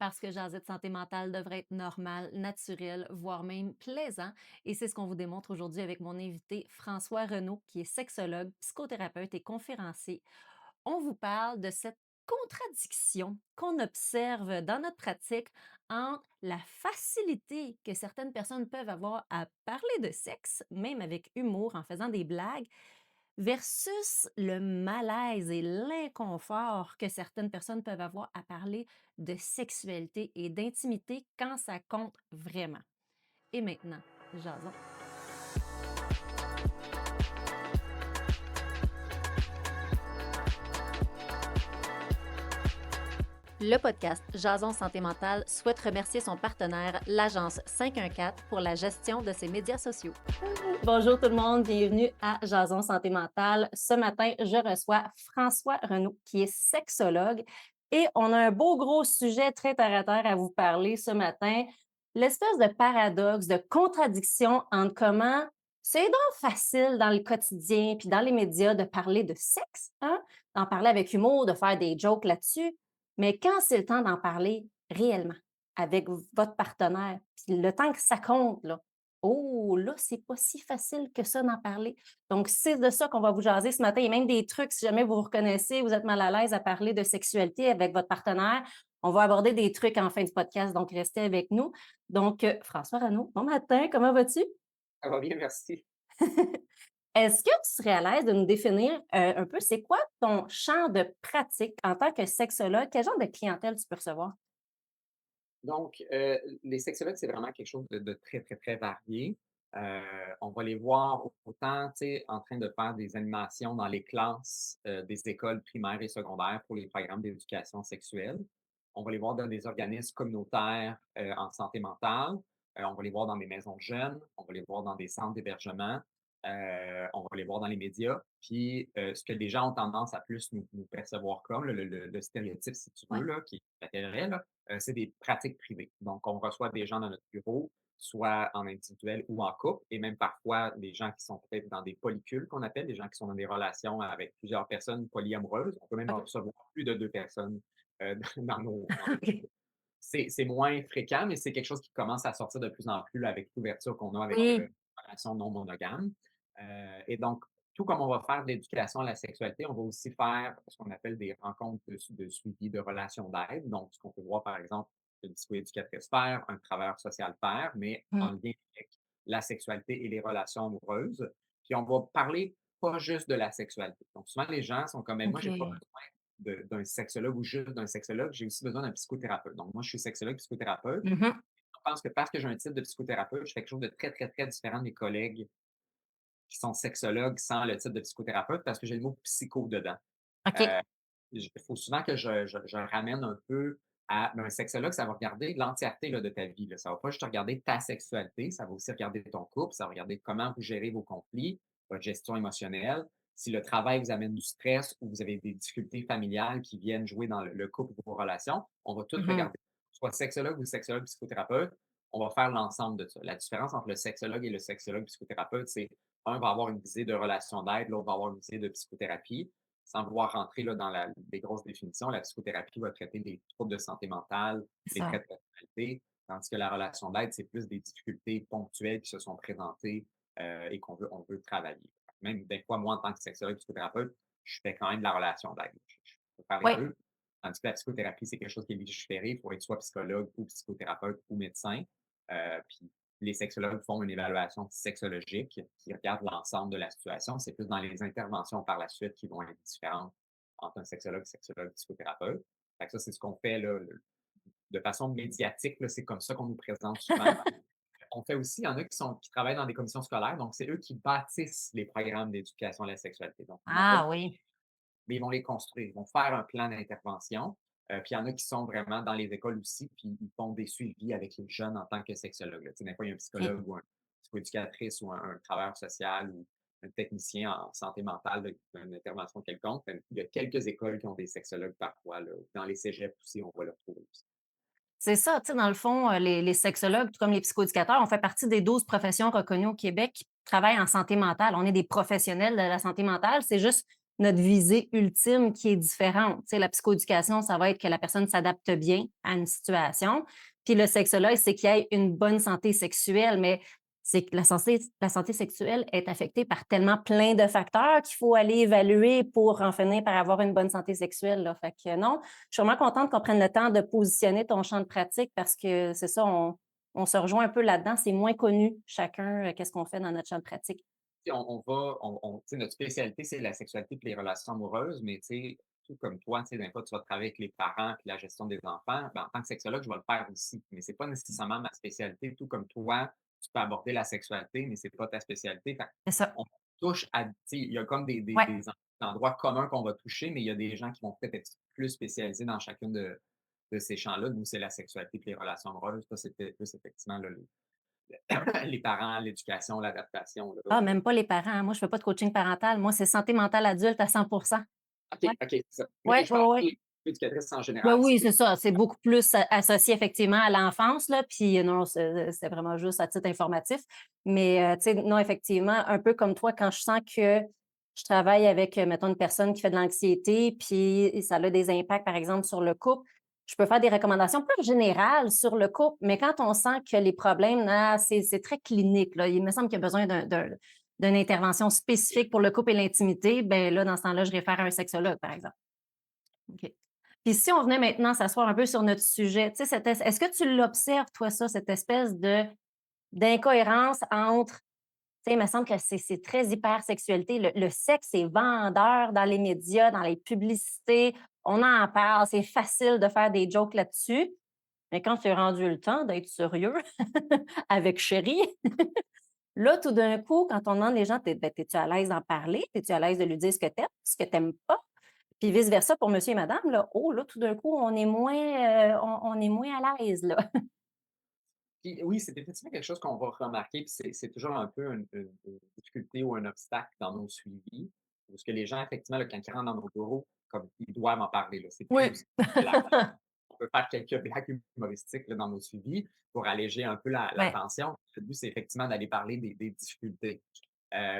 parce que jaser de santé mentale devrait être normal, naturel, voire même plaisant. Et c'est ce qu'on vous démontre aujourd'hui avec mon invité François Renaud, qui est sexologue, psychothérapeute et conférencier. On vous parle de cette contradiction qu'on observe dans notre pratique entre la facilité que certaines personnes peuvent avoir à parler de sexe, même avec humour, en faisant des blagues, versus le malaise et l'inconfort que certaines personnes peuvent avoir à parler de sexualité et d'intimité quand ça compte vraiment. Et maintenant, jason. Le podcast Jason Santé Mentale souhaite remercier son partenaire, l'agence 514, pour la gestion de ses médias sociaux. Bonjour tout le monde, bienvenue à Jason Santé Mentale. Ce matin, je reçois François Renaud, qui est sexologue, et on a un beau gros sujet très terre à terre à vous parler ce matin. L'espèce de paradoxe, de contradiction entre comment c'est donc facile dans le quotidien puis dans les médias de parler de sexe, hein? D'en parler avec humour, de faire des jokes là-dessus, mais quand c'est le temps d'en parler réellement avec votre partenaire, puis le temps que ça compte, là, oh, là, c'est pas si facile que ça d'en parler. Donc, c'est de ça qu'on va vous jaser ce matin. Il y a même des trucs, si jamais vous vous reconnaissez, vous êtes mal à l'aise à parler de sexualité avec votre partenaire, on va aborder des trucs en fin de podcast, donc restez avec nous. Donc, François Renaud, bon matin, comment vas-tu? Ça va bien, merci. Est-ce que tu serais à l'aise de nous définir un peu, c'est quoi ton champ de pratique en tant que sexologue? Quel genre de clientèle tu peux recevoir? Donc, les sexologues, c'est vraiment quelque chose de très, très, très varié. On va les voir autant, tu sais, en train de faire des animations dans les classes, des écoles primaires et secondaires pour les programmes d'éducation sexuelle. On va les voir dans des organismes communautaires, en santé mentale. On va les voir dans des maisons de jeunes. On va les voir dans des centres d'hébergement. On va les voir dans les médias. Puis, ce que les gens ont tendance à plus nous percevoir comme, le stéréotype, si tu veux, Ouais. là, qui est vrai, là, c'est des pratiques privées. Donc, on reçoit des gens dans notre bureau, soit en individuel ou en couple, et même parfois des gens qui sont peut-être dans des polycules qu'on appelle, des gens qui sont dans des relations avec plusieurs personnes polyamoureuses. On peut même OK. recevoir plus de 2 personnes, dans nos OK. c'est moins fréquent, mais c'est quelque chose qui commence à sortir de plus en plus là, avec l'ouverture qu'on a avec, Oui. les relations non monogames. Et donc, tout comme on va faire de l'éducation à la sexualité, on va aussi faire ce qu'on appelle des rencontres de suivi de relations d'aide. Donc, ce qu'on peut voir, par exemple, une psychoéducatrice faire, un travailleur social faire, mais en Mmh. lien avec la sexualité et les relations amoureuses. Puis on va parler pas juste de la sexualité. Donc, souvent, les gens sont comme: «Mais moi, j'ai pas OK. besoin d'un sexologue ou juste d'un sexologue, j'ai aussi besoin d'un psychothérapeute». Donc moi, je suis sexologue, psychothérapeute. Mmh mh. Je pense que parce que j'ai un titre de psychothérapeute, je fais quelque chose de très, très, très différent de mes collègues qui sont sexologues sans le titre de psychothérapeute parce que j'ai le mot psycho dedans. OK. Heu, il faut souvent que je ramène un peu à un sexologue, ça va regarder l'entièreté là, de ta vie. Là. Ça va pas juste regarder ta sexualité, ça va aussi regarder ton couple, ça va regarder comment vous gérez vos conflits, votre gestion émotionnelle. Si le travail vous amène du stress ou vous avez des difficultés familiales qui viennent jouer dans le couple ou vos relations, on va tout Mmh mh. regarder. Soit sexologue ou sexologue psychothérapeute, on va faire l'ensemble de ça. La différence entre le sexologue et le sexologue psychothérapeute, c'est un va avoir une visée de relation d'aide, l'autre va avoir une visée de psychothérapie. Sans vouloir rentrer là, dans des grosses définitions, la psychothérapie va traiter des troubles de santé mentale, C'est des ça. traits de personnalité, tandis que la relation d'aide, c'est plus des difficultés ponctuelles qui se sont présentées et on veut travailler. Même des fois, moi, en tant que sexologue psychothérapeute, je fais quand même de la relation d'aide. Je peux faire les Ouais. deux. Tandis que la psychothérapie, c'est quelque chose qui est légiféré. Il faut être soit psychologue ou psychothérapeute ou médecin. Puis les sexologues font une évaluation sexologique qui regarde l'ensemble de la situation. C'est plus dans les interventions par la suite qui vont être différentes entre un sexologue, psychothérapeute. Fait que ça, c'est ce qu'on fait là, de façon médiatique. Là, c'est comme ça qu'on nous présente souvent. On fait aussi, il y en a qui travaillent dans des commissions scolaires, donc c'est eux qui bâtissent les programmes d'éducation à la sexualité. Donc, ils vont pas Ah oui. mais ils vont les construire. Ils vont faire un plan d'intervention. Puis il y en a qui sont vraiment dans les écoles aussi, puis ils font des suivis avec les jeunes en tant que sexologue. Là. Tu sais, des fois, il y a un OK. psychologue ou un psychoéducatrice ou un travailleur social ou un technicien en santé mentale d'une intervention quelconque. Il y a quelques écoles qui ont des sexologues parfois. Là. Dans les cégeps aussi, on va le retrouver aussi. C'est ça, tu sais, dans le fond, les sexologues, tout comme les psychoéducateurs, on fait partie des 12 professions reconnues au Québec qui travaillent en santé mentale. On est des professionnels de la santé mentale. C'est juste notre visée ultime qui est différente. Tu sais, la psychoéducation, ça va être que la personne s'adapte bien à une situation. Puis le sexologue, c'est qu'il y ait une bonne santé sexuelle, mais c'est que la santé sexuelle est affectée par tellement plein de facteurs qu'il faut aller évaluer pour en finir par avoir une bonne santé sexuelle, là. Fait que non, je suis vraiment contente qu'on prenne le temps de positionner ton champ de pratique parce que c'est ça, on se rejoint un peu là-dedans. C'est moins connu chacun, qu'est-ce qu'on fait dans notre champ de pratique. Sais, on va, tu sais, notre spécialité, c'est la sexualité et les relations amoureuses, mais tu sais, tout comme toi, tu sais, des fois, tu vas travailler avec les parents puis la gestion des enfants. Ben, en tant que sexologue, je vais le faire aussi, mais c'est pas nécessairement ma spécialité. Tout comme toi, tu peux aborder la sexualité, mais c'est pas ta spécialité. Fait C'est ça. on touche à, tu sais, il y a comme Ouais. des endroits communs qu'on va toucher, mais il y a des gens qui vont peut-être être plus spécialisés dans chacune de ces champs-là. Nous, c'est la sexualité et les relations amoureuses. Ça, c'était plus effectivement là, les parents, l'éducation, l'adaptation. Là. Ah, même pas les parents, hein. Moi, je fais pas de coaching parental. Moi, c'est santé mentale adulte à 100. OK, Ouais. OK, c'est ça. Mais Ouais, je ouais, pense que ouais. les éducatrices en Ben général, c'est oui, plus c'est ça. C'est beaucoup plus associé effectivement à l'enfance, là. Puis non, c'est vraiment juste à titre informatif. Mais tu sais, non, effectivement, un peu comme toi, quand je sens que je travaille avec, mettons, une personne qui fait de l'anxiété, puis ça a des impacts, par exemple, sur le couple, je peux faire des recommandations plus générales sur le couple. Mais quand on sent que les problèmes, là, c'est très clinique, là. Il me semble qu'il y a besoin d'une intervention spécifique pour le couple et l'intimité. Ben là, dans ce temps-là, je réfère à un sexologue, par exemple. OK. Puis si on venait maintenant s'asseoir un peu sur notre sujet, tu sais, est-ce que tu l'observes, toi, ça, cette espèce d'incohérence entre, tu sais, il me semble que c'est très hypersexualité. Le sexe est vendeur dans les médias, dans les publicités. On en parle, c'est facile de faire des jokes là-dessus. Mais quand c'est rendu le temps d'être sérieux avec chérie, là, tout d'un coup, quand on demande les gens, ben, es-tu à l'aise d'en parler? Es-tu à l'aise de lui dire ce que tu n'aimes pas? Puis vice versa pour monsieur et madame, là. Oh là, tout d'un coup, on est moins à l'aise, là. puis oui, c'est effectivement quelque chose qu'on va remarquer, puis c'est toujours un peu une difficulté ou un obstacle dans nos suivis. Parce que les gens, effectivement, là, quand ils rentrent dans nos bureaux, comme ils doivent en parler, là. C'est plus Oui. aussi blague. On peut faire quelques blagues humoristiques là, dans nos suivis pour alléger un peu la Ouais. tension. Le but, c'est effectivement d'aller parler des difficultés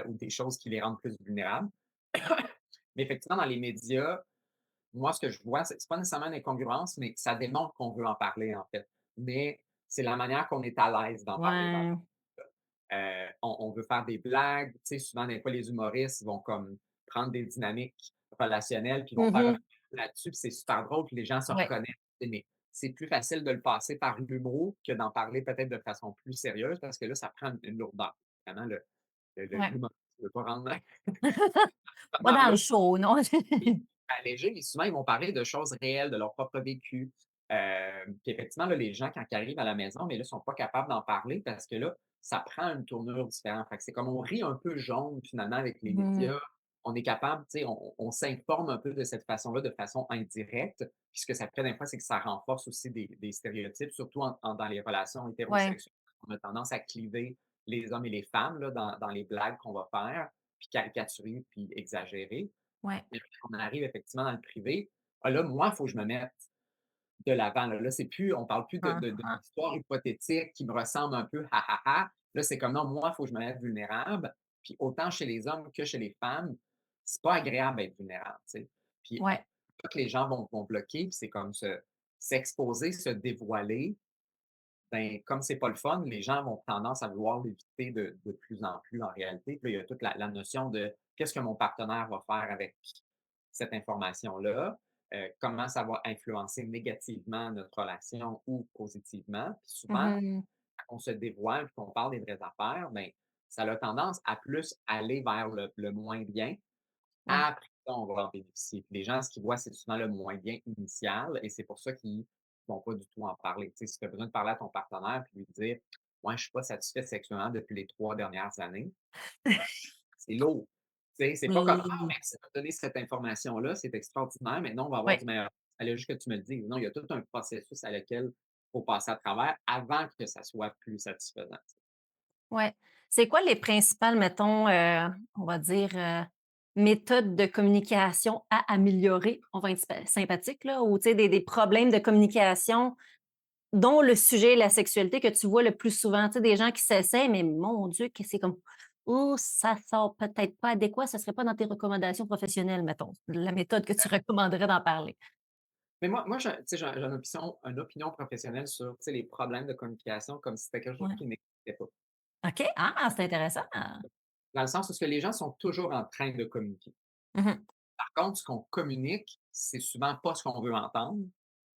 ou des choses qui les rendent plus vulnérables. Mais effectivement, dans les médias, moi, ce que je vois, c'est pas nécessairement une incongruence, mais ça démontre qu'on veut en parler, en fait. Mais c'est la manière qu'on est à l'aise d'en parler dans Ouais. on veut faire des blagues. Tu sais, souvent, des fois, les humoristes vont comme prendre des dynamiques relationnelles, puis ils vont faire un Mmh. film là-dessus, puis c'est super drôle, puis les gens se Ouais. reconnaissent. Mais c'est plus facile de le passer par l'humour que d'en parler peut-être de façon plus sérieuse, parce que là, ça prend une lourdeur. Vraiment, Ouais. l'humoriste ne veut pas rendre Pas vraiment dans le lourd. show, non. Allégé, mais souvent, ils vont parler de choses réelles, de leur propre vécu. Puis effectivement, là, les gens, quand ils arrivent à la maison, mais là, sont pas capables d'en parler parce que là, ça prend une tournure différente. Fait que c'est comme on rit un peu jaune, finalement, avec les Mmh. médias. On est capable, tu sais, on s'informe un peu de cette façon-là, de façon indirecte. Puis ce que ça fait des fois, c'est que ça renforce aussi des stéréotypes, surtout dans les relations Ouais. hétérosexuelles. On a tendance à cliver les hommes et les femmes là, dans les blagues qu'on va faire, puis caricaturer, puis exagérer. Ouais. Mais quand on arrive effectivement dans le privé, ah là, moi, il faut que je me mette de l'avant. Là, c'est plus, on parle plus Ah ah. d'histoire hypothétique qui me ressemble un peu, ha, ha, ha. Là, c'est comme non, moi, il faut que je me mette vulnérable. Puis autant chez les hommes que chez les femmes, c'est pas agréable d'être vulnérable, tu sais. Puis Ouais. que les gens vont bloquer, puis c'est comme s'exposer, se dévoiler. Ben, comme c'est pas le fun, les gens vont tendance à vouloir l'éviter de plus en plus en réalité. Puis là, il y a toute la notion de qu'est-ce que mon partenaire va faire avec cette information-là, comment ça va influencer négativement notre relation ou positivement. Puis souvent, Mmh. quand on se dévoile et qu'on parle des vraies affaires, ben, ça a tendance à plus aller vers le moins bien. Ouais. Après ça, on va en bénéficier. Puis les gens, ce qu'ils voient, c'est souvent le moins bien initial et c'est pour ça qu'ils ne vont pas du tout en parler. Tu sais, si tu as besoin de parler à ton partenaire puis lui dire: «Ouais, je ne suis pas satisfait sexuellement depuis les 3 dernières années», c'est lourd. Tu sais, c'est pas comme: «Ah, Oui. merci de me donner cette information-là, c'est extraordinaire, maintenant on va avoir Ouais. du meilleur». Il fallait juste que tu me le dises. Non, il y a tout un processus à lequel il faut passer à travers avant que ça soit plus satisfaisant. Ouais. C'est quoi les principales, mettons, on va dire, méthodes de communication à améliorer? On va être sympathique, là, ou tu sais, des problèmes de communication dont le sujet est la sexualité que tu vois le plus souvent? Tu sais, des gens qui s'essayent, mais mon Dieu, que c'est comme ou ça sort peut-être pas adéquat, ça serait pas dans tes recommandations professionnelles, mettons, la méthode que tu recommanderais d'en parler? Mais moi, tu sais, j'ai une opinion professionnelle sur, tu sais, les problèmes de communication comme si c'était quelque chose Ouais. qui n'existait pas. OK. Ah, c'est intéressant. Dans le sens où ce que les gens sont toujours en train de communiquer. Mmh. Par contre, ce qu'on communique, c'est souvent pas ce qu'on veut entendre.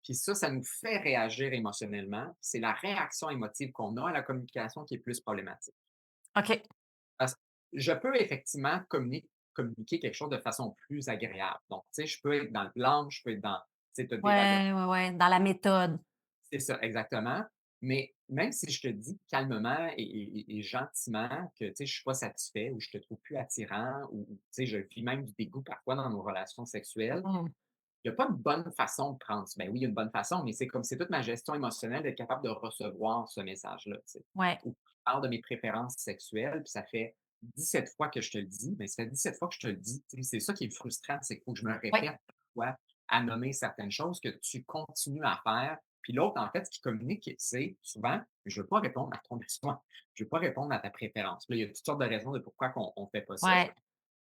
Puis ça nous fait réagir émotionnellement. C'est la réaction émotive qu'on a à la communication qui est plus problématique. OK. Parce que je peux effectivement communiquer quelque chose de façon plus agréable. Donc, tu sais, je peux être dans le blanc, je peux être dans, tu sais, tu des Ouais, ouais, ouais, dans la méthode. c'est ça, exactement. Mais même si je te dis calmement et gentiment que, tu sais, je suis pas satisfait ou je te trouve plus attirant ou, tu sais, je vis même du dégoût parfois dans nos relations sexuelles, Mmh. il y a pas de bonne façon de prendre ça. Ben oui, il y a une bonne façon, mais c'est comme c'est toute ma gestion émotionnelle d'être capable de recevoir ce message-là, tu sais. Ouais, Ou je parle de mes préférences sexuelles, puis ça fait 17 fois que je te le dis, mais ça fait 17 fois que je te le dis. Tu sais, c'est ça qui est frustrant, c'est qu'il faut que je me ouais, répète parfois à nommer certaines choses que tu continues à faire. Puis l'autre, en fait, ce qui communique, c'est souvent: «Je veux pas répondre à ton besoin, je veux pas répondre à ta préférence». Puis là, il y a toutes sortes de raisons de pourquoi on fait pas ça. ouais,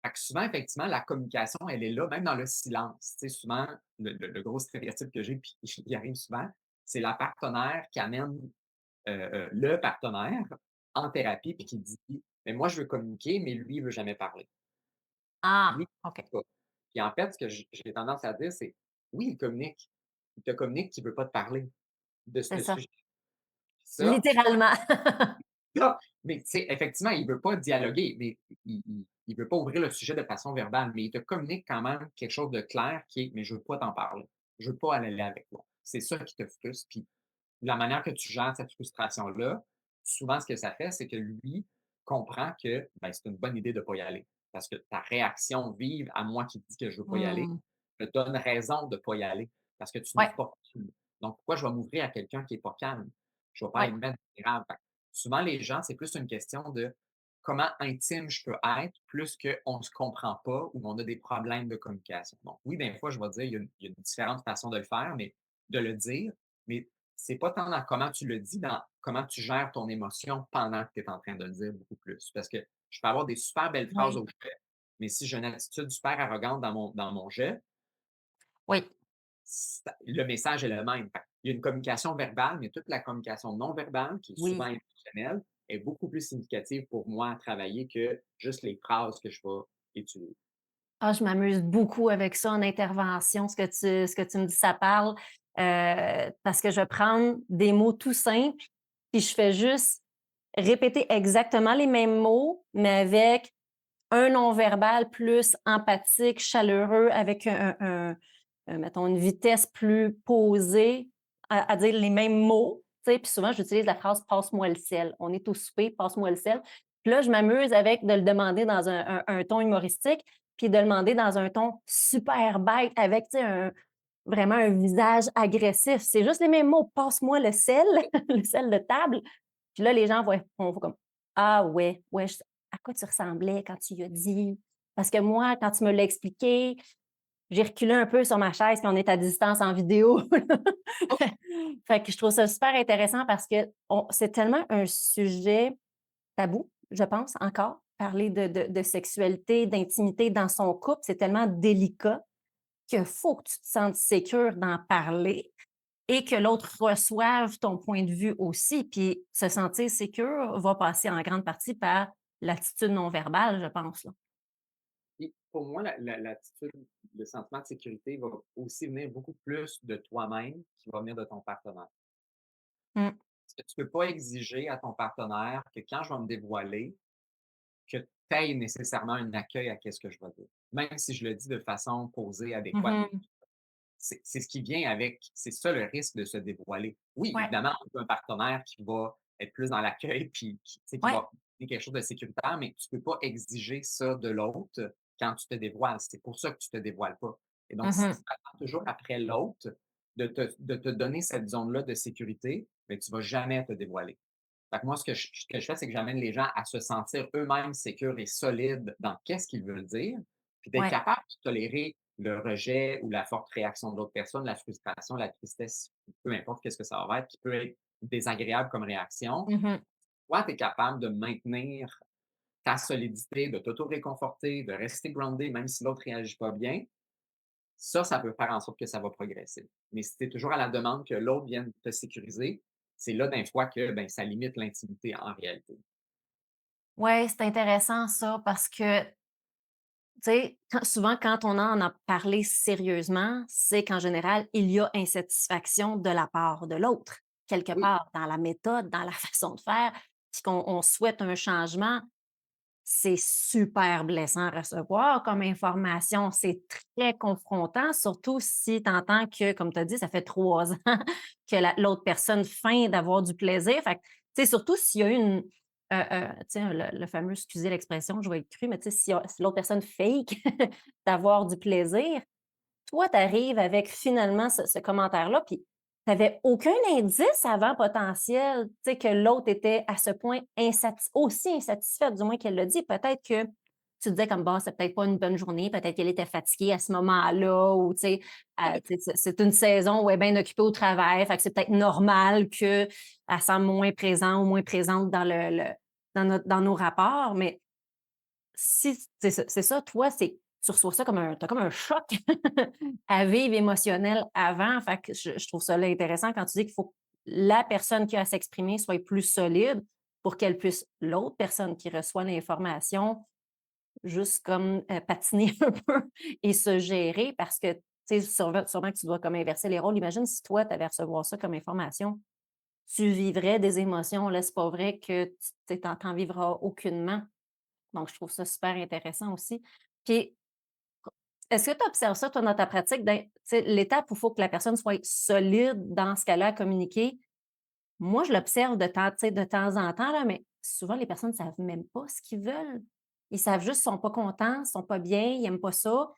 Fait que souvent, effectivement, la communication, elle est là, même dans le silence. Tu sais, souvent, le gros stéréotype que j'ai, puis il arrive souvent, c'est la partenaire qui amène le partenaire en thérapie puis qui dit: «Mais moi, je veux communiquer, mais lui, il veut jamais parler. Lui, ah, OK. il veut pas». Puis en fait, ce que j'ai tendance à dire, c'est: «Oui, il communique. Il te communique qu'il veut pas te parler de C'est ce ça. sujet». Ça, Littéralement. ça, mais tu sais, effectivement, il veut pas dialoguer, mais il veut pas ouvrir le sujet de façon verbale, mais il te communique quand même quelque chose de clair qui est: «Mais je veux pas t'en parler. Je veux pas aller là avec toi». C'est ça qui te frustre, puis la manière que tu gères cette frustration-là, souvent, ce que ça fait, c'est que lui comprend que, ben, c'est une bonne idée de ne pas y aller. Parce que ta réaction vive à moi qui dis que je ne veux pas y aller, Mmh. me donne raison de ne pas y aller parce que tu n'es Ouais, pas calme. Donc, pourquoi je vais m'ouvrir à quelqu'un qui n'est pas calme? Je ne vais pas ouais, aller me mettre vulnérable. Fait que souvent, les gens, c'est plus une question de comment intime je peux être plus qu'on ne se comprend pas ou on a des problèmes de communication. Donc, oui, des fois, je vais dire, il y a une différente façon de le faire, mais de le dire, mais c'est pas tant dans comment tu le dis, dans comment tu gères ton émotion pendant que tu es en train de le dire beaucoup plus. Parce que je peux avoir des super belles phrases ouais, au jet, mais si j'ai une attitude super arrogante dans mon jet, oui. le message est le même. Fait il y a une communication verbale, mais toute la communication non verbale, qui est souvent Oui. émotionnelle, est beaucoup plus significative pour moi à travailler que juste les phrases que je vais utiliser. Ah, je m'amuse beaucoup avec ça en intervention, ce que tu me dis, ça parle, parce que je vais prendre des mots tout simples, puis je fais juste répéter exactement les mêmes mots, mais avec un non-verbal plus empathique, chaleureux, avec mettons, une vitesse plus posée à dire les mêmes mots, tu sais? Puis souvent, j'utilise la phrase: «Passe-moi le sel». On est au souper, passe-moi le sel. Puis là, je m'amuse avec de le demander dans un ton humoristique, puis de le demander dans un ton super bête avec, tu sais, vraiment un visage agressif. C'est juste les mêmes mots: «Passe-moi le sel», le sel de table. Puis là, les gens vont comme: «Ah ouais, ouais, à quoi tu ressemblais quand tu y as dit? Parce que moi, quand tu me l'as expliqué, j'ai reculé un peu sur ma chaise, puis on est à distance en vidéo». Fait que je trouve ça super intéressant parce que c'est tellement un sujet tabou, je pense, encore. Parler de sexualité, d'intimité dans son couple, c'est tellement délicat qu'il faut que tu te sentes sécure d'en parler et que l'autre reçoive ton point de vue aussi. Puis se sentir sécure va passer en grande partie par l'attitude non verbale, je pense, là. Puis pour moi, l'attitude, le sentiment de sécurité va aussi venir beaucoup plus de toi-même qu'il va venir de ton partenaire. Mmh. Parce que tu peux pas exiger à ton partenaire que quand je vais me dévoiler, que tu aies nécessairement un accueil à qu'est-ce que je vais dire. Même si je le dis de façon posée, adéquate. Mmh. C'est ce qui vient avec, c'est ça le risque de se dévoiler. Oui, Ouais, évidemment, on veut un partenaire qui va être plus dans l'accueil, puis qui, tu sais, qui ouais. va donner quelque chose de sécuritaire, mais tu peux pas exiger ça de l'autre quand tu te dévoiles. C'est pour ça que tu te dévoiles pas. Et donc, si tu Mmh. attends toujours après l'autre de te donner cette zone-là de sécurité, mais tu vas jamais te dévoiler. Fait que moi, ce que je fais, c'est que j'amène les gens à se sentir eux-mêmes sécures et solides dans qu'est-ce qu'ils veulent dire, puis d'être Ouais. capable de tolérer le rejet ou la forte réaction de l'autre personne, la frustration, la tristesse, peu importe qu'est-ce que ça va être, qui peut être désagréable comme réaction. Mmh. Toi, tu es capable de maintenir ta solidité, de t'auto-réconforter, de rester groundé même si l'autre réagit pas bien, ça peut faire en sorte que ça va progresser. Mais si tu es toujours à la demande que l'autre vienne te sécuriser, c'est là d'un fois que, ben, ça limite l'intimité en réalité. Ouais, c'est intéressant ça parce que, tu sais, souvent quand on en a parlé sérieusement, c'est qu'en général, il y a insatisfaction de la part de l'autre, quelque Oui, part dans la méthode, dans la façon de faire, puis qu'on souhaite un changement. C'est super blessant à recevoir comme information. C'est très confrontant, surtout si tu entends que, comme tu as dit, ça fait 3 ans que l'autre personne feint d'avoir du plaisir. Fait que, tu sais, surtout s'il y a eu une, tu sais, le fameux, excusez l'expression, je vais être crue, mais tu sais, si l'autre personne fake d'avoir du plaisir, toi, tu arrives avec finalement ce commentaire-là, puis tu avais aucun indice avant potentiel, tu sais, que l'autre était à ce point aussi insatisfaite, du moins qu'elle l'a dit. Peut-être que tu te disais comme: «Bon, c'est peut-être pas une bonne journée, peut-être qu'elle était fatiguée à ce moment-là» ou tu sais, tu sais, c'est une saison où elle est bien occupée au travail, fait que c'est peut-être normal qu'elle semble moins présente ou moins présente dans nos rapports. Mais si c'est ça, toi, c'est tu reçois ça comme un tu comme un choc à vivre émotionnel avant. Fait que je trouve ça là intéressant quand tu dis qu'il faut que la personne qui a à s'exprimer soit plus solide pour qu'elle puisse l'autre personne qui reçoit l'information juste comme, patiner un peu et se gérer parce que, tu sais, sûrement que tu dois comme inverser les rôles. Imagine si toi, tu avais à recevoir ça comme information, tu vivrais des émotions, là, c'est pas vrai que tu tu vivras aucunement. Donc, je trouve ça super intéressant aussi. Puis, est-ce que tu observes ça, toi, dans ta pratique? Tu sais, l'étape où il faut que la personne soit solide dans ce qu'elle a à communiquer, moi, je l'observe tu sais, de temps en temps, là, mais souvent, les personnes ne savent même pas ce qu'ils veulent. Ils savent juste qu'ils ne sont pas contents, ils ne sont pas bien, ils n'aiment pas ça.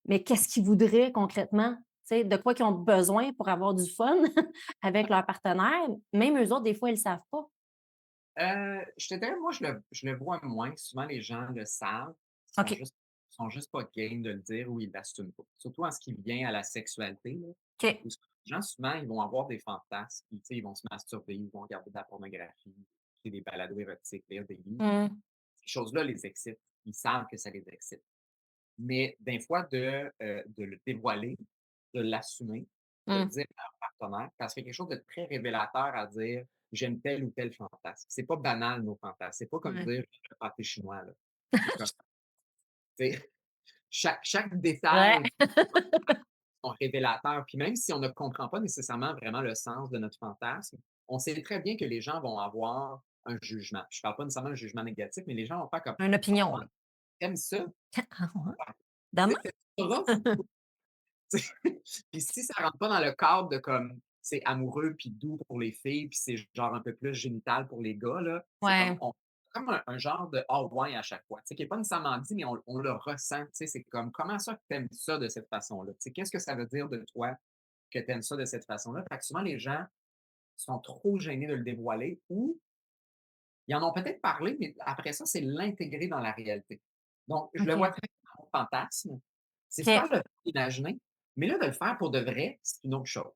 Mais qu'est-ce qu'ils voudraient concrètement? Tu sais, de quoi qu'ils ont besoin pour avoir du fun avec leur partenaire? Même eux autres, des fois, ils ne le savent pas. je te dirais, moi, je le vois moins. Souvent, les gens le savent, ils sont OK. juste sont juste pas game de le dire ou ils l'assument pas. Surtout en ce qui vient à la sexualité, là, OK. où les gens, souvent, ils vont avoir des fantasmes, puis, tu sais, ils vont se masturber, ils vont regarder de la pornographie, écouter des balados érotiques, lire des livres. Mmh. Ces choses-là les excitent. Ils savent que ça les excite. Mais des fois, de le dévoiler, de l'assumer, de le Mmh. dire à un partenaire, parce qu'il y a quelque chose de très révélateur à dire: «J'aime tel ou tel fantasme». C'est pas banal, nos fantasmes. C'est pas comme Ouais. dire: «J'aime le pâté chinois», là. C'est comme, tu sais, chaque Ouais. détail sont révélateurs. Puis même si on ne comprend pas nécessairement vraiment le sens de notre fantasme, on sait très bien que les gens vont avoir un jugement. Je parle pas nécessairement d'un jugement négatif, mais les gens vont faire comme: Une «Ah opinion, ouais, là. tu ça? Ah ouais? Ouais. Demain? Tu sais, tu sais, puis si ça rentre pas dans le cadre de comme c'est amoureux puis doux pour les filles, puis c'est genre un peu plus génital pour les gars, là, c'est comme Ouais. comme un genre de «ah ouais» à chaque fois, tu sais, qui est pas nécessairement dit, mais on le ressent, tu sais, c'est comme: «Comment ça que tu aimes ça de cette façon-là?» Tu sais, qu'est-ce que ça veut dire de toi que tu aimes ça de cette façon-là? Fait que souvent les gens sont trop gênés de le dévoiler ou ils en ont peut-être parlé, mais après ça, c'est l'intégrer dans la réalité. Donc je le vois OK. très bien dans mon fantasme, c'est OK. super le fun d'imaginer, mais là, de le faire pour de vrai, c'est une autre chose.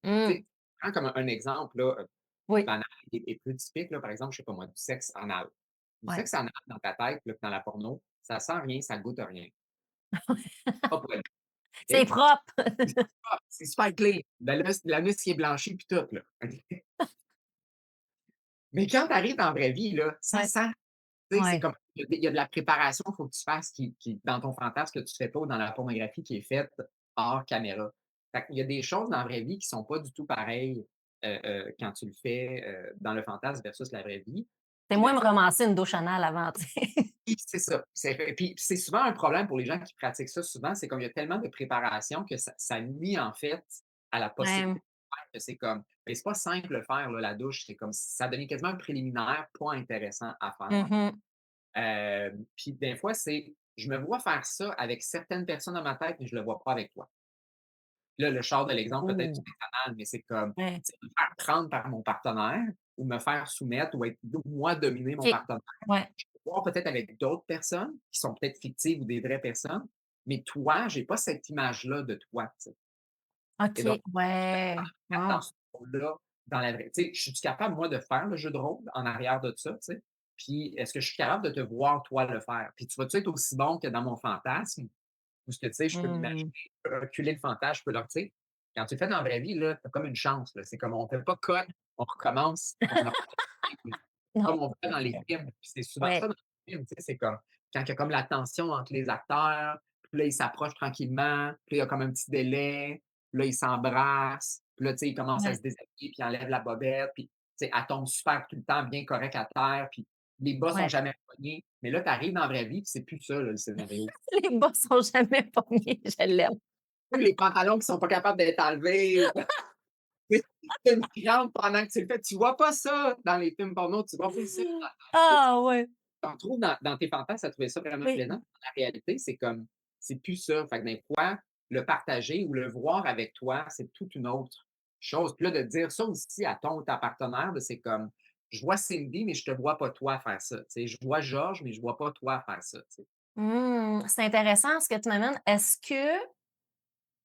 Tu Mmh. sais, prends comme un exemple là, Oui. banal et plus typique là, par exemple, je sais pas moi, du sexe anal. Du Ouais. sexe anal dans ta tête, là, dans la porno, ça sent rien, ça goûte rien. Pas pour elle, C'est OK? propre. C'est super clean. L'anus qui est blanchi puis tout, là. OK? Mais quand tu arrives dans la vraie vie, là, ça Ouais. sent. Tu sais, c'est Ouais. comme il y a de la préparation qu'il faut que tu fasses qui dans ton fantasme que tu fais pas dans la pornographie qui est faite hors caméra. Fait qu'il y a des choses dans la vraie vie qui sont pas du tout pareilles, quand tu le fais, dans le fantasme versus la vraie vie. C'est Puis moi des me fois, ramasser une douche anale avant, tu sais. oui, c'est ça. Puis c'est souvent un problème pour les gens qui pratiquent ça souvent, c'est comme il y a tellement de préparation que ça nuit en fait à la possibilité Ouais. de faire, que c'est comme mais c'est pas simple de faire là, la douche, c'est comme ça devient quasiment un préliminaire pas intéressant à faire. Mmh. Puis des fois, c'est je me vois faire ça avec certaines personnes dans ma tête, mais je le vois pas avec toi. Là, le char de l'exemple peut-être du Ouh. banal, mais c'est comme, Ouais. tu sais, me faire prendre par mon partenaire ou me faire soumettre ou être moi dominer mon OK. partenaire. Ouais. Je peux le voir peut-être avec d'autres personnes qui sont peut-être fictives ou des vraies personnes, mais toi, j'ai pas cette image-là de toi, tu sais. Et donc, OK. je suis Ouais. capable de me mettre dans Wow. ce rôle-là, dans la vraie tu sais, je suis capable, moi, de faire le jeu de rôle en arrière de ça, tu sais? Puis est-ce que je suis capable de te voir toi le faire? Puis tu vas-tu être aussi bon que dans mon fantasme? Ou ce que, tu sais, je peux m'imaginer, Mmh. je peux reculer le fantasme, je peux leur tu sais, quand tu le fais dans la vraie vie, là, tu as comme une chance, là. C'est comme on fait pas cut, on recommence, on a Non, comme on fait c'est dans les vrai. films. Puis c'est souvent Ouais, ça dans les films, tu sais, c'est comme quand il y a comme la tension entre les acteurs, puis là, ils s'approchent tranquillement, puis là, il y a comme un petit délai, puis là, ils s'embrassent, puis là, tu sais, ils commencent à ouais. se déshabiller, puis ils enlèvent la bobette, puis, tu sais, elle tombe super tout le temps bien correct à terre, puis les bas sont Ouais. jamais pognés. Mais là, tu arrives dans la vraie vie, puis c'est plus ça, là, le scénario. Les bas sont jamais pognés, je l'aime. Les pantalons qui sont pas capables d'être enlevés ou tu sais, une crampe pendant que tu le fais. Tu vois pas ça dans les films porno, tu vois pas ça Ah ouais, t'en trouves dans tes fantasmes à trouver ça vraiment oui. plaisant. Dans la réalité, c'est comme c'est plus ça. Fait que des fois, le partager ou le voir avec toi, c'est toute une autre chose. Puis là, de dire ça aussi à ton ou ta partenaire, c'est comme je vois Cindy, mais je te vois pas toi faire ça. Tu sais, je vois Georges, mais je vois pas toi faire ça. Tu sais. C'est intéressant ce que tu m'amènes. Est-ce que,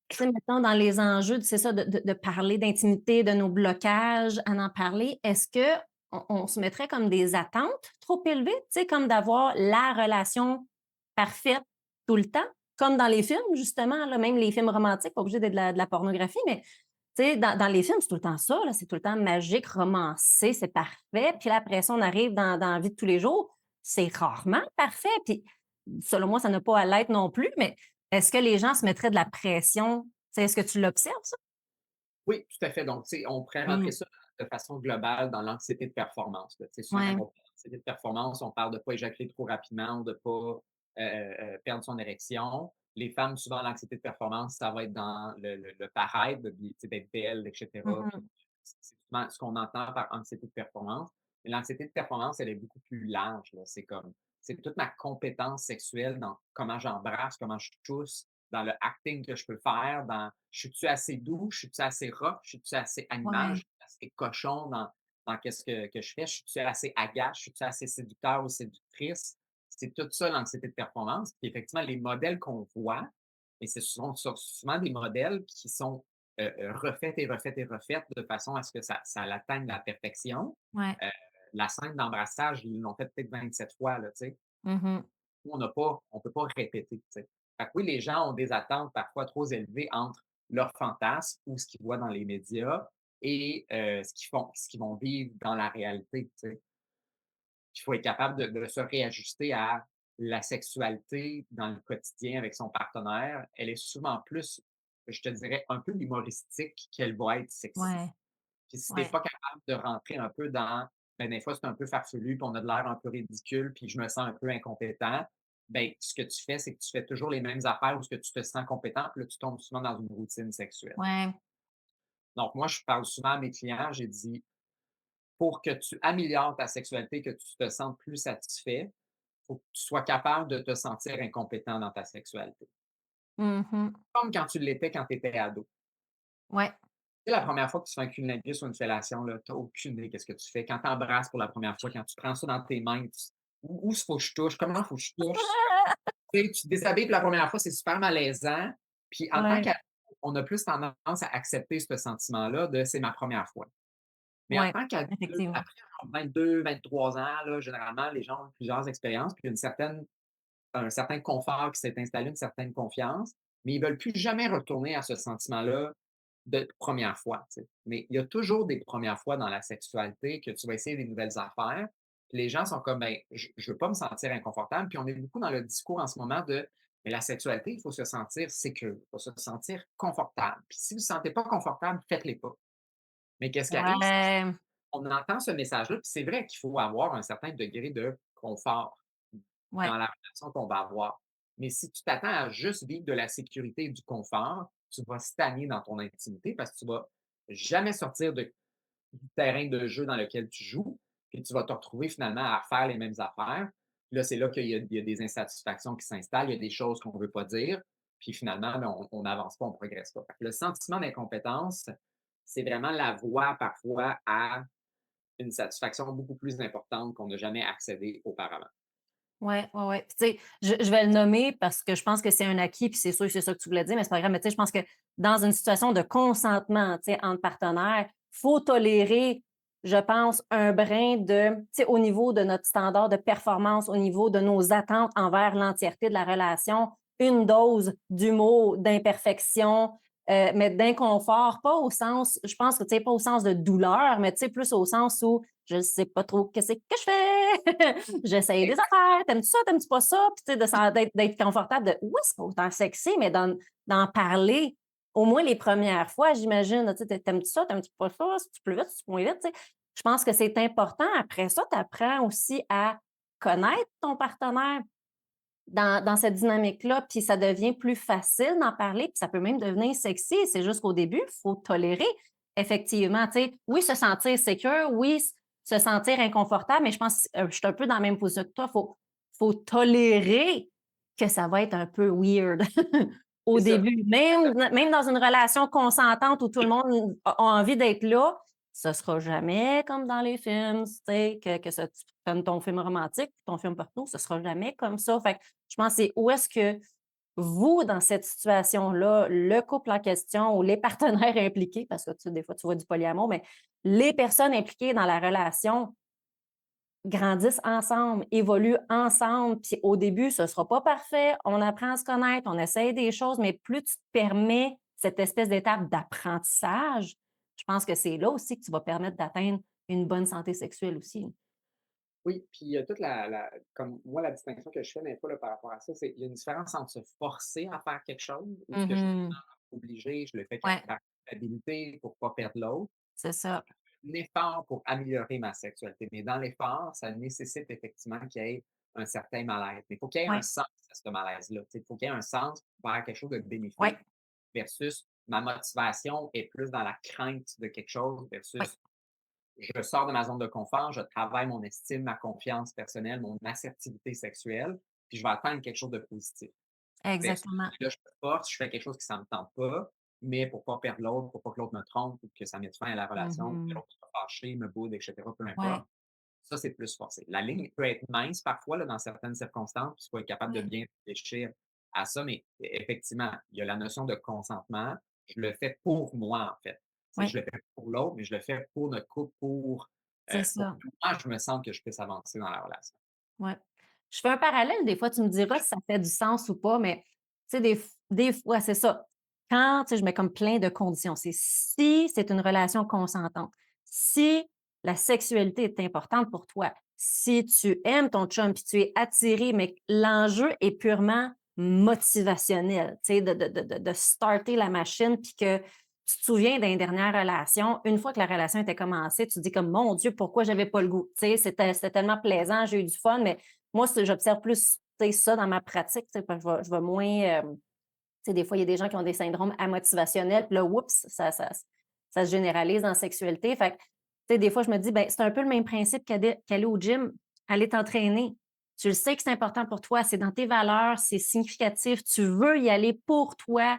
tu sais, mettons dans les enjeux, c'est ça, de parler d'intimité, de nos blocages, à en parler, est-ce qu'on se mettrait comme des attentes trop élevées? Tu sais, comme d'avoir la relation parfaite tout le temps? Comme dans les films, justement, là, même les films romantiques, pas obligé d'être de la pornographie, mais tu sais, dans les films, c'est tout le temps ça, là, c'est tout le temps magique, romancé, c'est parfait. Puis là, après ça, on arrive dans la vie de tous les jours, c'est rarement parfait. Puis selon moi, ça n'a pas à l'être non plus, mais est-ce que les gens se mettraient de la pression? Tu sais, est-ce que tu l'observes, ça? Oui, tout à fait. Donc, tu sais, on pourrait rentrer Mmh. ça de façon globale dans l'anxiété de performance, là. Tu sais, souvent, quand Ouais. on parle d'anxiété de performance, on parle de ne pas éjaculer trop rapidement ou de ne pas perdre son érection. Les femmes, souvent, l'anxiété de performance, ça va être dans le paraître, tu sais, d'être belle, etc. Puis, Mmh. c'est souvent ce qu'on entend par anxiété de performance. Mais l'anxiété de performance, elle est beaucoup plus large, là. C'est comme, c'est toute ma compétence sexuelle dans comment j'embrasse, comment je tousse, dans le acting que je peux faire, dans je suis-tu assez doux, je suis-tu assez rough, je suis-tu assez animal, je Ouais. suis assez cochon dans qu'est-ce que je fais, je suis-tu assez agace, je suis-tu assez séducteur ou séductrice. C'est tout ça l'anxiété de performance. Puis effectivement, les modèles qu'on voit, et ce sont souvent des modèles qui sont refaits et refaits et refaits de façon à ce que ça atteigne la perfection. Ouais. Euh, la scène d'embrassage, ils l'ont fait peut-être 27 fois, là, tu sais. Mmh. On peut pas répéter, tu sais. Fait que oui, les gens ont des attentes parfois trop élevées entre leurs fantasmes ou ce qu'ils voient dans les médias et ce qu'ils vont vivre dans la réalité, tu sais. Il faut être capable de se réajuster à la sexualité dans le quotidien avec son partenaire. Elle est souvent plus, je te dirais, un peu humoristique qu'elle va être sexy. Ouais. Puis si tu es Ouais. pas capable de rentrer un peu dans ben, des fois, c'est un peu farfelu, puis on a de l'air un peu ridicule, puis je me sens un peu incompétent. Ben, ce que tu fais, c'est que tu fais toujours les mêmes affaires où ce que tu te sens compétent, puis là, tu tombes souvent dans une routine sexuelle. Ouais. Donc, moi, je parle souvent à mes clients, j'ai dit, pour que tu améliores ta sexualité, que tu te sentes plus satisfait, il faut que tu sois capable de te sentir incompétent dans ta sexualité. Mmh. Comme quand tu l'étais quand tu étais ado. Ouais. Tu sais, la première fois que tu fais un cunnilingus ou une fellation, tu n'as aucune idée qu'est-ce que tu fais. Quand tu embrasses pour la première fois, quand tu prends ça dans tes mains, où faut que je touche? Comment faut que je touche? Tu sais, tu te déshabilles pour la première fois, c'est super malaisant. Puis en tant Ouais. qu'adulte, on a plus tendance à accepter ce sentiment-là de c'est ma première fois. Mais en Ouais. tant qu'adulte, Effectivement. après 22, 23 ans, là, généralement, les gens ont plusieurs expériences, puis un certain confort qui s'est installé, une certaine confiance, mais ils ne veulent plus jamais retourner à ce sentiment-là de première fois. Tu sais. Mais il y a toujours des premières fois dans la sexualité que tu vas essayer des nouvelles affaires. Puis les gens sont comme, ben, je ne veux pas me sentir inconfortable. Puis on est beaucoup dans le discours en ce moment de, mais la sexualité, il faut se sentir sécure, il faut se sentir confortable. Puis si vous ne vous sentez pas confortable, faites-les pas. Mais qu'est-ce qui arrive, c'est Ouais. qu'on entend ce message-là, puis c'est vrai qu'il faut avoir un certain degré de confort Ouais. dans la relation qu'on va avoir. Mais si tu t'attends à juste vivre de la sécurité et du confort, tu vas stagner dans ton intimité parce que tu vas jamais sortir du terrain de jeu dans lequel tu joues, puis tu vas te retrouver finalement à faire les mêmes affaires. Puis là, c'est là qu'il y a des insatisfactions qui s'installent, il y a des choses qu'on ne veut pas dire, puis finalement, ben, on n'avance pas, on ne progresse pas. Fait que le sentiment d'incompétence, c'est vraiment la voie parfois à une satisfaction beaucoup plus importante qu'on n'a jamais accédé auparavant. Ouais, ouais, ouais. Puis tu sais, je vais le nommer parce que je pense que c'est un acquis, puis c'est sûr que c'est ça que tu voulais dire, mais c'est pas grave. Mais tu sais, je pense que dans une situation de consentement, tu sais, entre partenaires, faut tolérer je pense, un brin de, tu sais, au niveau de notre standard de performance, au niveau de nos attentes envers l'entièreté de la relation, une dose d'humour, d'imperfection, mais d'inconfort, pas au sens, je pense que, tu sais, pas au sens de douleur, mais tu sais, plus au sens où je sais pas trop qu'est-ce que je fais. J'essaye des affaires. T'aimes-tu ça? T'aimes-tu pas ça? Puis, tu sais, d'être confortable de, oui, c'est pas autant sexy, mais d'en parler au moins les premières fois, j'imagine. Tu sais, t'aimes-tu ça? T'aimes-tu pas ça? Si tu plus vite, si tu moins vite, tu sais. Je pense que c'est important. Après ça, tu apprends aussi à connaître ton partenaire dans cette dynamique-là, puis ça devient plus facile d'en parler, puis ça peut même devenir sexy. C'est juste qu'au début, il faut tolérer, effectivement. Tu sais, oui, se sentir sécure, oui, se sentir inconfortable, mais je pense, je suis un peu dans la même position que toi. Faut tolérer que ça va être un peu weird au C'est ça. début. Même dans une relation consentante où tout le monde a envie d'être là, ce sera jamais comme dans les films, tu sais, que ça, tu prennes ton film romantique, ton film porno, ce sera jamais comme ça. Fait que je pense que c'est où est-ce que vous, dans cette situation-là, le couple en question ou les partenaires impliqués, parce que tu sais, des fois, tu vois du polyamour, mais les personnes impliquées dans la relation grandissent ensemble, évoluent ensemble. Puis au début, ce ne sera pas parfait. On apprend à se connaître, on essaye des choses, mais plus tu te permets cette espèce d'étape d'apprentissage, je pense que c'est là aussi que tu vas permettre d'atteindre une bonne santé sexuelle aussi. Oui, puis il y a toute comme moi, la distinction que je fais des fois là, par rapport à ça, c'est il y a une différence entre se forcer à faire quelque chose ou ce que je me Mhm. sens obligé, je le fais Ouais, par culpabilité pour pas perdre l'autre. c'est ça. L'effort pour améliorer ma sexualité. Mais dans l'effort, ça nécessite effectivement qu'il y ait un certain malaise. Mais il faut qu'il y ait un Ouais, sens à ce malaise-là. Il faut qu'il y ait un sens pour faire quelque chose de ouais, bénéfique versus ma motivation est plus dans la crainte de quelque chose ouais, versus je sors de ma zone de confort, je travaille mon estime, ma confiance personnelle, mon assertivité sexuelle, puis je vais atteindre quelque chose de positif. Versus exactement. là, je me force, je fais quelque chose qui ne me tente pas, mais pour pas perdre l'autre, pour pas que l'autre me trompe ou que ça mette fin à la relation, que Mhm. l'autre soit fâché, me boude, et cetera, peu Ouais, importe. Ça, c'est plus forcé. La ligne peut être mince parfois là, dans certaines circonstances, puis il faut être capable de ouais, bien réfléchir à ça, mais effectivement, il y a la notion de consentement. Je le fais pour moi, en fait. Tu sais, ouais, je le fais pour l'autre, mais je le fais pour notre couple, c'est pour ça. que moi, je me sente que je puisse avancer dans la relation. Ouais. Je fais un parallèle, des fois, tu me diras si ça fait du sens ou pas, mais tu sais, des fois, c'est ça. Quand, tu sais, je mets comme plein de conditions. C'est si c'est une relation consentante, si la sexualité est importante pour toi, si tu aimes ton chum puis tu es attiré, mais que l'enjeu est purement motivationnel, tu sais, de starter la machine puis que tu te souviens d'une dernière relation, une fois que la relation était commencée, tu te dis comme mon Dieu, pourquoi j'avais pas le goût? Tu sais, c'était tellement plaisant, j'ai eu du fun, mais moi, j'observe plus tu sais, ça dans ma pratique. Tu sais, je vais moins. Tu sais, des fois, il y a des gens qui ont des syndromes amotivationnels, puis là, oups, ça se généralise dans la sexualité. Fait que, tu sais, des fois, je me dis, ben, c'est un peu le même principe qu'aller au gym, aller t'entraîner. Tu le sais que c'est important pour toi, c'est dans tes valeurs, c'est significatif, tu veux y aller pour toi,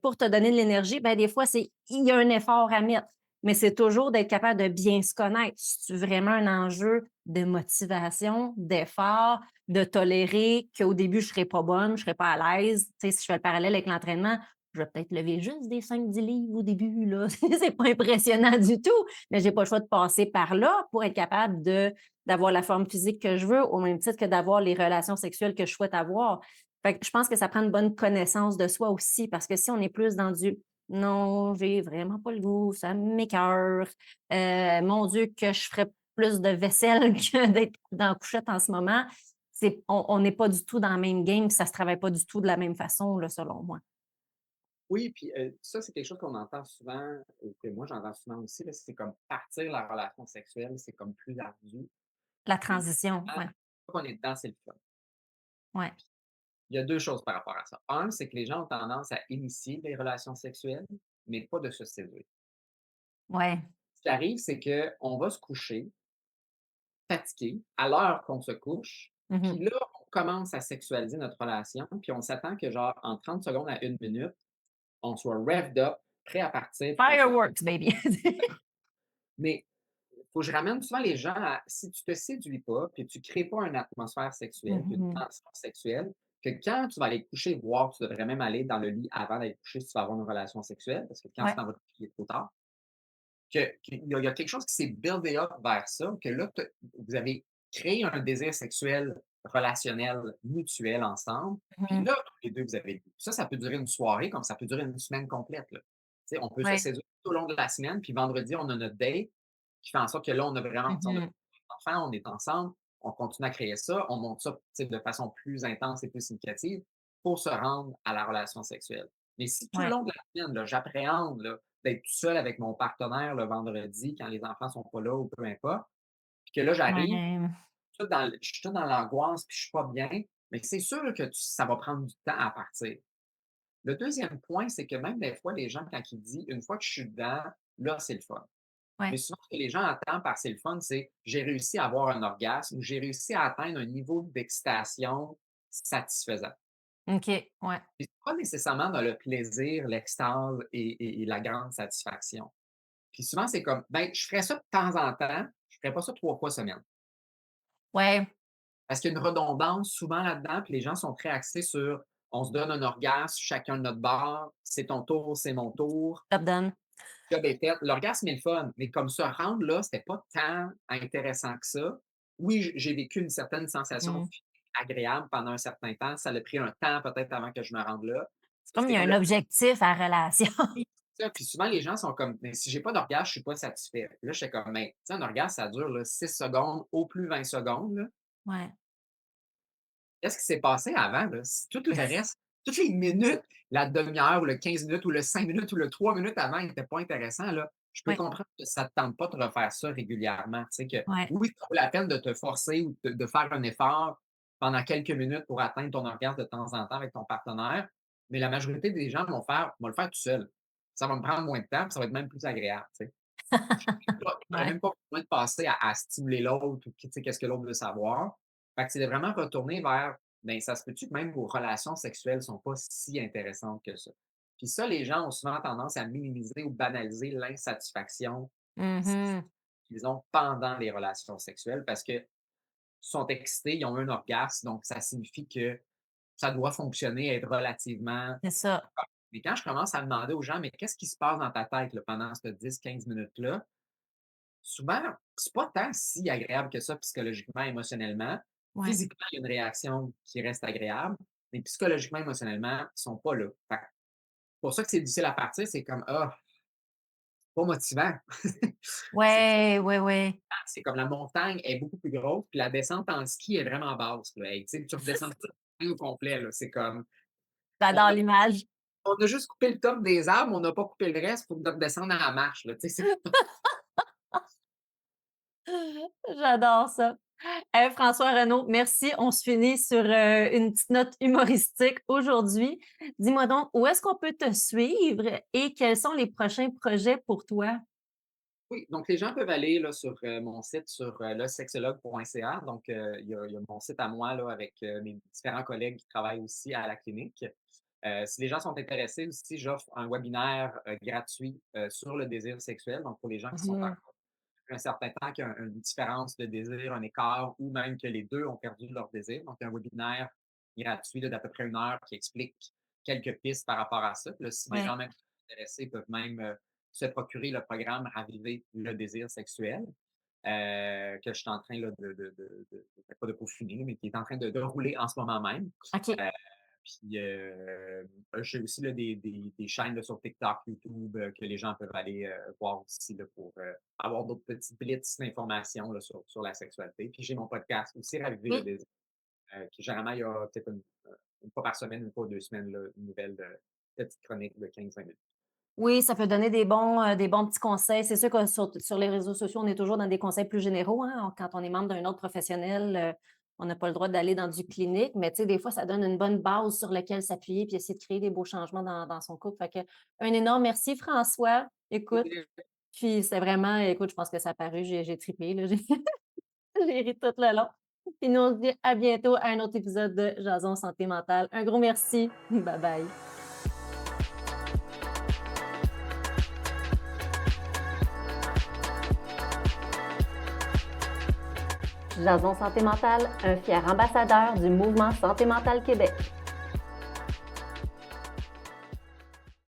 pour te donner de l'énergie. Ben, des fois, il y a un effort à mettre, mais c'est toujours d'être capable de bien se connaître. C'est vraiment un enjeu de motivation, d'effort, de tolérer qu'au début, je ne serai pas bonne, je ne serai pas à l'aise. Tu sais, si je fais le parallèle avec l'entraînement, je vais peut-être lever juste des 5-10 livres au début, là. C'est pas impressionnant du tout, mais j'ai pas le choix de passer par là pour être capable d'avoir la forme physique que je veux, au même titre que d'avoir les relations sexuelles que je souhaite avoir. Fait que je pense que ça prend une bonne connaissance de soi aussi, parce que si on est plus dans du non, j'ai vraiment pas le goût, ça m'écoeure, mon Dieu, que je ferais plus de vaisselle que d'être dans la couchette en ce moment, on n'est pas du tout dans le même game, ça se travaille pas du tout de la même façon, là, selon moi. Oui, puis ça, c'est quelque chose qu'on entend souvent, et que moi j'entends souvent aussi, là, c'est comme partir la relation sexuelle, c'est comme plus ardu. La Mais transition, quand ouais, on est dedans, c'est le fun. ouais, Il y a 2 choses par rapport à ça. Un, c'est que les gens ont tendance à initier des relations sexuelles, mais pas de se séduire. ouais. Ce qui arrive, c'est qu'on va se coucher fatigué à l'heure qu'on se couche, puis Mmh. là, on commence à sexualiser notre relation, puis on s'attend que genre en 30 secondes à 1 minute, on soit revved up, prêt à partir, puis qu'on soit Fireworks, baby. mais il faut que je ramène souvent les gens à si tu te séduis pas, puis tu crées pas une atmosphère sexuelle, puis une Mmh. tension sexuelle, que quand tu vas aller te coucher, voire tu devrais même aller dans le lit avant d'aller te coucher si tu vas avoir une relation sexuelle, parce que quand tu Ouais, t'en vas te coucher, il est trop tard. qu'il y a quelque chose qui s'est buildé up vers ça, que là, vous avez créé un désir sexuel relationnel mutuel ensemble, puis Mmh. là, tous les 2 vous avez ça peut durer une soirée comme ça peut durer une semaine complète, là. Tu sais, on peut se Ouais. séduire tout au long de la semaine, puis vendredi, on a notre date, qui fait en sorte que là, on a vraiment, tu sais, on a Mmh. enfant, on est ensemble, on continue à créer ça, on monte ça, tu sais, de façon plus intense et plus significative pour se rendre à la relation sexuelle. Mais si tout le Ouais. long de la semaine, là, j'appréhende, là, d'être tout seul avec mon partenaire le vendredi quand les enfants sont pas là ou peu importe, puis que là, j'arrive, Ouais. je suis tout dans l'angoisse, puis je suis pas bien, mais c'est sûr que ça va prendre du temps à partir. Le deuxième point, c'est que même des fois, les gens, quand ils disent: «Une fois que je suis dedans, là, c'est le fun». Mais Ouais. souvent, ce que les gens attendent par «c'est le fun», c'est: «J'ai réussi à avoir un orgasme» ou «J'ai réussi à atteindre un niveau d'excitation satisfaisant». OK. Ouais. Et c'est pas nécessairement dans le plaisir, l'extase et la grande satisfaction. Puis souvent, c'est comme: «Ben, je ferais ça de temps en temps, je ferais pas ça 3 fois semaine». Ouais. Parce qu'il y a une redondance souvent là-dedans, puis les gens sont très axés sur: on se donne un orgasme, chacun de notre bord, c'est ton tour, c'est mon tour. Top done. Job est fait. L'orgasme est le fun, mais comme se rendre là, c'était pas tant intéressant que ça. Oui, j'ai vécu une certaine sensation Mmh. physique agréable pendant un certain temps. Ça a pris un temps peut-être avant que je me rende là. C'est comme il C'était y a comme un le objectif à la relation. ça, puis souvent les gens sont comme: «Mais si j'ai pas d'orgasme, je suis pas satisfait». Puis là, j'étais comme: «Mais tu sais, un orgasme, ça dure là 6 secondes, au plus 20 secondes, là. Ouais. Qu'est-ce qui s'est passé avant, là? Si tout le reste, toutes les minutes, la demi-heure ou le 15 minutes ou le 5 minutes ou le 3 minutes avant n'était pas intéressant, là, je peux Ouais. comprendre que ça ne te tente pas de refaire ça régulièrement. Tu sais que Ouais. oui, ça vaut la peine de te forcer ou de faire un effort pendant quelques minutes pour atteindre ton orgasme de temps en temps avec ton partenaire, mais la majorité des gens vont le faire tout seul. Ça va me prendre moins de temps, puis ça va être même plus agréable, tu sais. J'aurais Ouais. même pas besoin de passer à stimuler l'autre ou tu sais, qu'est-ce que l'autre veut savoir. Fait que c'est de vraiment retourner vers, ben ça se peut-tu que même vos relations sexuelles sont pas si intéressantes que ça? Puis ça, les gens ont souvent tendance à minimiser ou banaliser l'insatisfaction Mmh. qu'ils ont pendant les relations sexuelles parce que sont excités, ils ont un orgasme, donc ça signifie que ça doit fonctionner, être relativement. C'est ça. Mais quand je commence à demander aux gens, mais qu'est-ce qui se passe dans ta tête là, pendant ces 10-15 minutes-là? Souvent, c'est pas tant si agréable que ça psychologiquement, émotionnellement. Ouais. Physiquement, il y a une réaction qui reste agréable, mais psychologiquement, émotionnellement, ils sont pas là. Fait que pour ça que c'est difficile à partir, c'est comme: «Ah, pas motivant». C'est Ouais, ouais, ouais. c'est comme la montagne est beaucoup plus grosse, puis la descente en ski est vraiment basse, là. Hey, tu sais, tu redescends tout au complet, là. C'est comme on J'adore a l'image. on a juste coupé le top des arbres, on n'a pas coupé le reste pour redescendre à la marche, là. Tu sais, c'est J'adore ça. François Renaud, merci. On se finit sur, une petite note humoristique aujourd'hui. Dis-moi donc, où est-ce qu'on peut te suivre et quels sont les prochains projets pour toi? Oui, donc les gens peuvent aller là, sur mon site sur lesexologue.ca. Donc, il y a mon site à moi là, avec mes différents collègues qui travaillent aussi à la clinique. Si les gens sont intéressés aussi, j'offre un webinaire gratuit sur le désir sexuel. Donc, pour les gens qui sont en Mmh. couple depuis un certain temps, qui ont une différence de désir, un écart, ou même que les deux ont perdu leur désir. Donc, un webinaire gratuit là, d'à peu près 1 heure qui explique quelques pistes par rapport à ça. Puis là, si des Ouais. gens même sont intéressés peuvent même se procurer le programme Raviver le désir sexuel, que je suis en train là, pas de peaufiner, mais qui est en train de rouler en ce moment même. OK. Euh, puis j'ai aussi là, des chaînes là, sur TikTok, YouTube, que les gens peuvent aller voir aussi là, pour avoir d'autres petits blitz d'informations là, sur la sexualité. Puis j'ai mon podcast aussi, Raviver le Oui. désir, qui généralement, il y a peut-être une fois par semaine, une fois 2 semaines, là, une nouvelle petite chronique de 15-20 minutes. Oui, ça peut donner des bons petits conseils. C'est sûr que sur les réseaux sociaux, on est toujours dans des conseils plus généraux, hein. Quand on est membre d'un autre professionnel, on n'a pas le droit d'aller dans du clinique, mais tu sais, des fois, ça donne une bonne base sur laquelle s'appuyer puis essayer de créer des beaux changements dans son couple. Fait que un énorme merci, François. Écoute, puis c'est vraiment écoute, je pense que ça a paru, j'ai trippé, là, j'ai ri tout le long. Puis nous, on se dit à bientôt à un autre épisode de Jason santé mentale. Un gros merci. Bye bye. Jason Santé mentale, un fier ambassadeur du mouvement Santé mentale Québec.